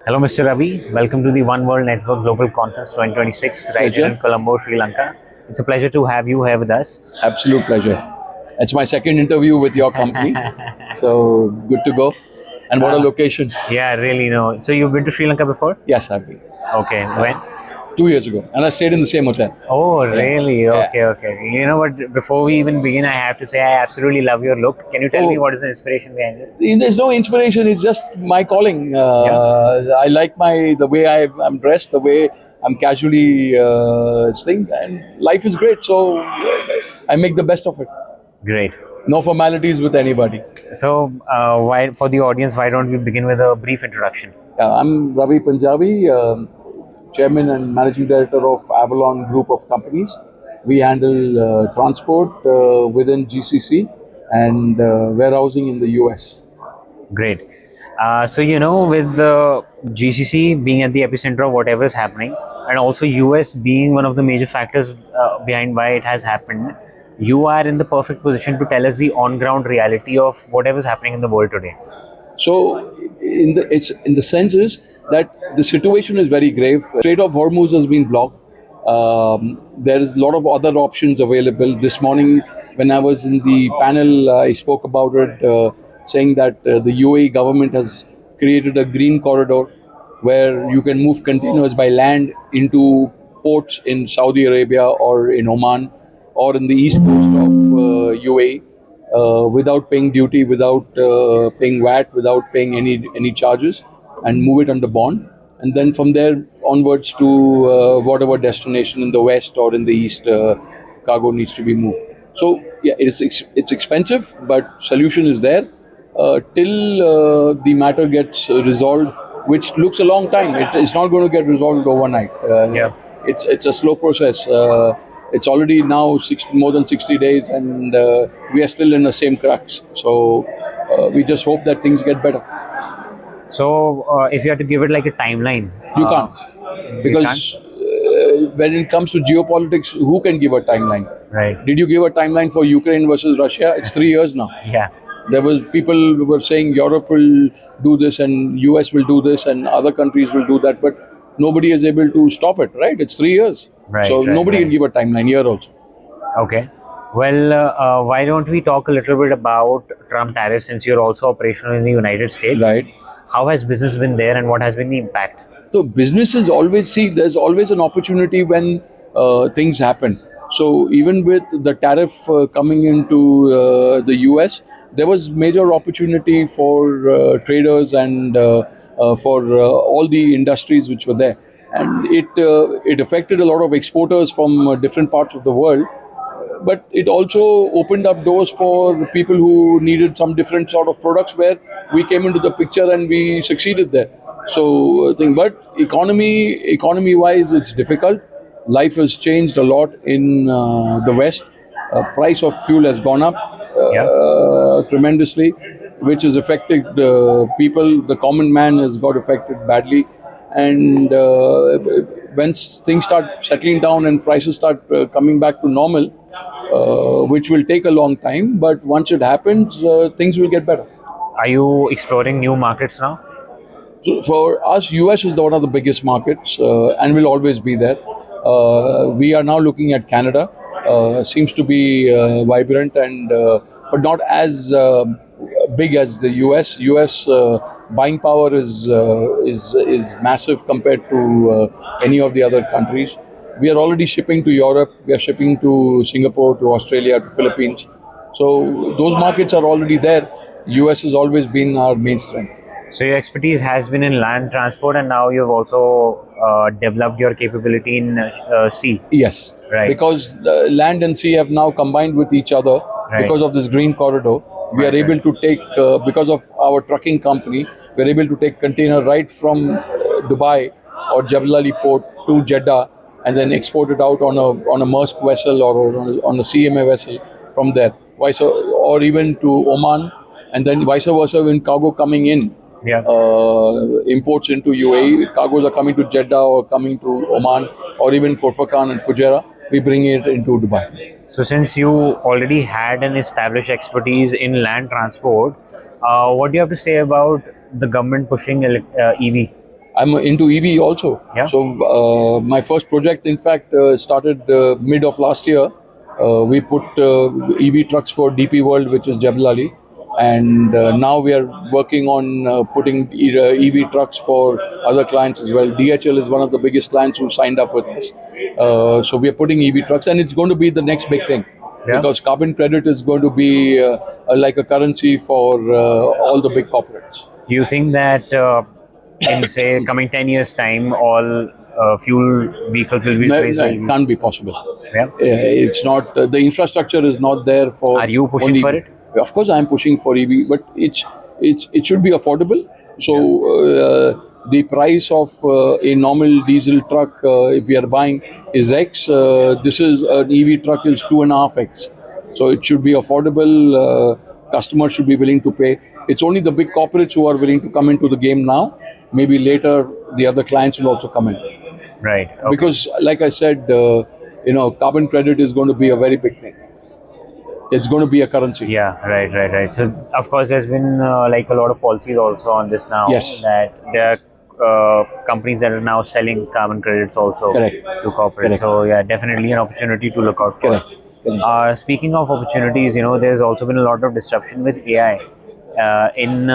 Hello, Mr. Ravi. Welcome to the One World Network Global Conference 2026 right here in Pleasure. Colombo, Sri Lanka. It's a pleasure to have you here with us. Absolute pleasure. It's my second interview with your company. So good to go. And what a location. Yeah, really, no. So you've been to Sri Lanka before? Yes, I've been. Okay, when? 2 years ago. And I stayed in the same hotel. Oh, Yeah. really? Yeah. Okay, okay. You know what? Before we even begin, I have to say I absolutely love your look. Can you tell me Oh, what is the inspiration behind this? there's no inspiration. It's just my calling. Yeah, I like the way I'm dressed, the way I'm casually thing. And life is great. So I make the best of it. great. No formalities with anybody. So, why for the audience, why don't we begin with a brief introduction? I'm RAVI Punjabi, Chairman and Managing Director of Avalon Group of Companies. We handle transport within GCC and warehousing in the US. Great. With the GCC being at the epicenter of whatever is happening, and also US being one of the major factors behind why it has happened, you are in the perfect position to tell us the on-ground reality of whatever is happening in the world today. So, in the sense is that the situation is very grave. Strait of Hormuz has been blocked. There is a lot of other options available. This morning, when I was in the panel, I spoke about it, saying that the UAE government has created a green corridor where you can move containers by land into ports in Saudi Arabia or in Oman or in the east coast of UAE without paying duty, without paying VAT, without paying any charges, and move it under bond. And then from there onwards to whatever destination in the west or in the east, cargo needs to be moved. So yeah, it's expensive, but solution is there till the matter gets resolved, which looks a long time. It's not going to get resolved overnight. Yeah. It's a slow process. It's already now more than 60 days, and we are still in the same cracks. So we just hope that things get better. So, if you had to give it like a timeline, You can't, you because when it comes to geopolitics, who can give a timeline? right? Did you give a timeline for Ukraine versus Russia? It's 3 years now. Yeah, There was people who were saying Europe will do this and US will do this and other countries will do that, but nobody is able to stop it. Right? It's 3 years. right, So right, nobody right. can give a timeline here also. Okay. Well, why don't we talk a little bit about Trump tariffs since you're also operational in the United States? Right. How has business been there and what has been the impact? So businesses always see there's always an opportunity when things happen. So even with the tariff coming into the US, there was major opportunity for traders and for all the industries which were there, and it affected a lot of exporters from different parts of the world. But it also opened up doors for people who needed some different sort of products where we came into the picture and we succeeded there. So I think, but economy wise, it's difficult. Life has changed a lot in the West. Price of fuel has gone up Yeah. tremendously, which has affected people. The common man has got affected badly. And when things start settling down and prices start coming back to normal, which will take a long time, but once it happens, things will get better. Are you exploring new markets now? So for us, US is one of the biggest markets and will always be there. We are now looking at Canada. Seems to be vibrant and but not as big as the US. US buying power is massive compared to any of the other countries. We are already shipping to Europe. We are shipping to Singapore, to Australia, to Philippines. So those markets are already there. US has always been our main strength. So your expertise has been in land transport, and now you've also developed your capability in sea. Yes, Right. because land and sea have now combined with each other Right. because of this green corridor. We are Right, able to take, because of our trucking company, we are able to take container right from Dubai or Jebel Ali port to Jeddah and then export it out on a Maersk vessel or on a CMA vessel from there, or even to Oman, and then vice versa when cargo coming in. Yeah. Imports into UAE, cargoes are coming to Jeddah or coming to Oman or even Korfakan and Fujairah, we bring it into Dubai. So since you already had an established expertise in land transport, what do you have to say about the government pushing EV? I'm into EV also. Yeah. So my first project, in fact, started mid of last year. We put EV trucks for DP World, which is Jebel Ali, and now we are working on putting EV trucks for other clients as well. DHL is one of the biggest clients who signed up with us. So we are putting EV trucks, and it's going to be the next big thing. Yeah. Because carbon credit is going to be like a currency for all the big corporates. Do you think that in say coming 10 years time, all fuel vehicles will be No, replaced by it EVs? can't be possible. Yeah. It's not the infrastructure is not there for. Are you pushing only, for it? Of course, I'm pushing for EV, but it should be affordable. So the price of a normal diesel truck, if we are buying, is X. This is an EV truck is 2.5x. So it should be affordable. Customers should be willing to pay. It's only the big corporates who are willing to come into the game now. Maybe later the other clients will also come in. Right. Okay. Because, like I said, carbon credit is going to be a very big thing. It's going to be a currency. Yeah, right. So, of course, there's been like a lot of policies also on this now. Yes. That there are companies that are now selling carbon credits also Correct. to corporate. Correct. So, yeah, definitely an opportunity to look out for. Correct. Correct. Speaking of opportunities, there's also been a lot of disruption with AI in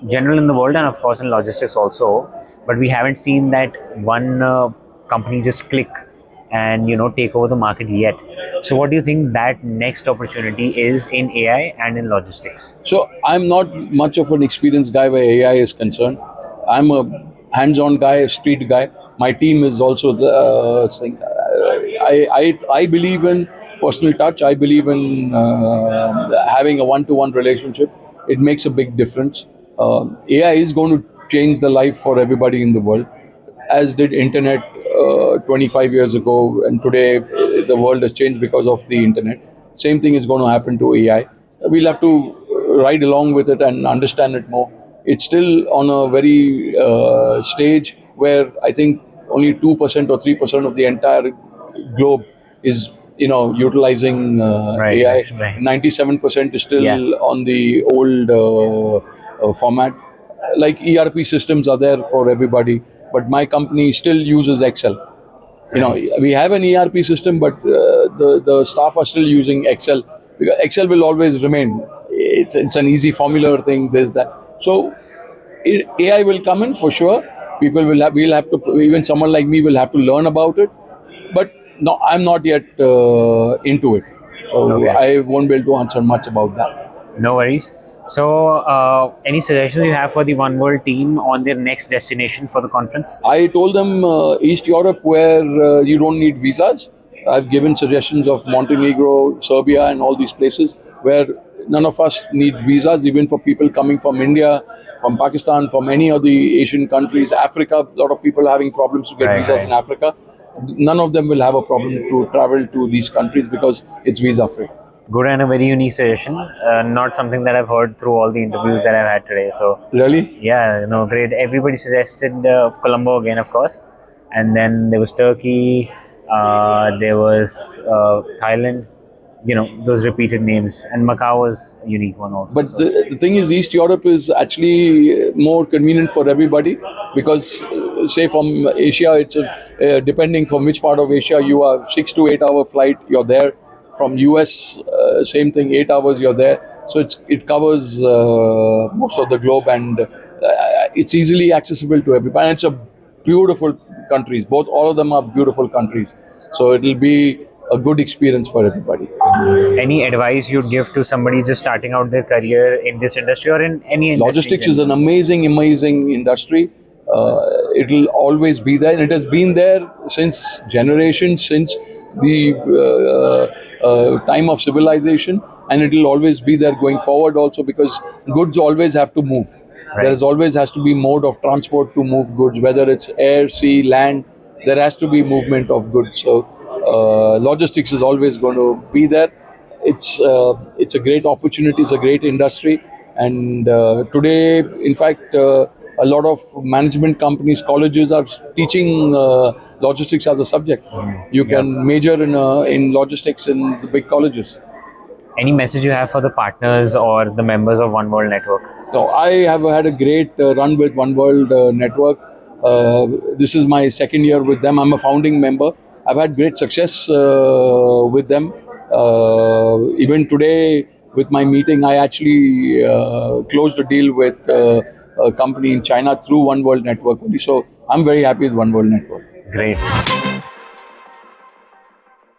general in the world, and of course in logistics also. But we haven't seen that one company just click and take over the market yet. So what do you think that next opportunity is in AI and in logistics? So I'm not much of an experienced guy where AI is concerned. I'm a hands-on guy, a street guy. My team is also the thing. I believe in personal touch. I believe in having a one-to-one relationship. It makes a big difference. AI is going to change the life for everybody in the world, as did internet 25 years ago, and today the world has changed because of the internet. Same thing is going to happen to AI. We'll have to ride along with it and understand it more. It's still on a very stage where I think only 2% or 3% of the entire globe is utilizing AI. Right. 97% is still on the old format. Like ERP systems are there for everybody, but my company still uses Excel. We have an ERP system, but the staff are still using Excel because Excel will always remain. It's an easy formula thing. There's that. So AI will come in for sure. We'll have to, even someone like me will have to learn about it. But no, I'm not yet into it. So Okay. I won't be able to answer much about that. No worries. So, any suggestions you have for the One World team on their next destination for the conference? I told them East Europe, where you don't need visas. I've given suggestions of Montenegro, Serbia, and all these places where none of us need visas, even for people coming from India, from Pakistan, from any of the Asian countries. Africa, a lot of people are having problems to get visas in Africa. None of them will have a problem to travel to these countries because it's visa free. Good and a very unique suggestion. Not something that I've heard through all the interviews that I've had today. So Really? yeah, great. Everybody suggested Colombo again, of course, and then there was Turkey. There was Thailand. Those repeated names, and Macau was a unique one also. But the thing is, East Europe is actually more convenient for everybody because, say, from Asia, it's depending from which part of Asia you are, 6 to 8 hour flight, you're there. From US, same thing, 8 hours you're there. So it covers most of the globe, and it's easily accessible to everybody. And it's a beautiful countries. All of them are beautiful countries. So it'll be a good experience for everybody. Any advice you'd give to somebody just starting out their career in this industry or in any industry? Logistics is an amazing industry. It'll always be there, and it has been there since generations, since the time of civilization, and it'll always be there going forward also, because goods always have to move. Right. Always has to be mode of transport to move goods, whether it's air, sea, land. There has to be movement of goods. So logistics is always going to be there. It's a great opportunity. It's a great industry, and today, in fact, a lot of management companies, colleges are teaching logistics as a subject. You can major in logistics in the big colleges. Any message you have for the partners or the members of One World Network? So I have had a great run with One World Network. This is my second year with them. I'm a founding member. I've had great success with them. Even today, with my meeting, I actually closed a deal with a company in China through One World Network. So I'm very happy with One World Network. Great.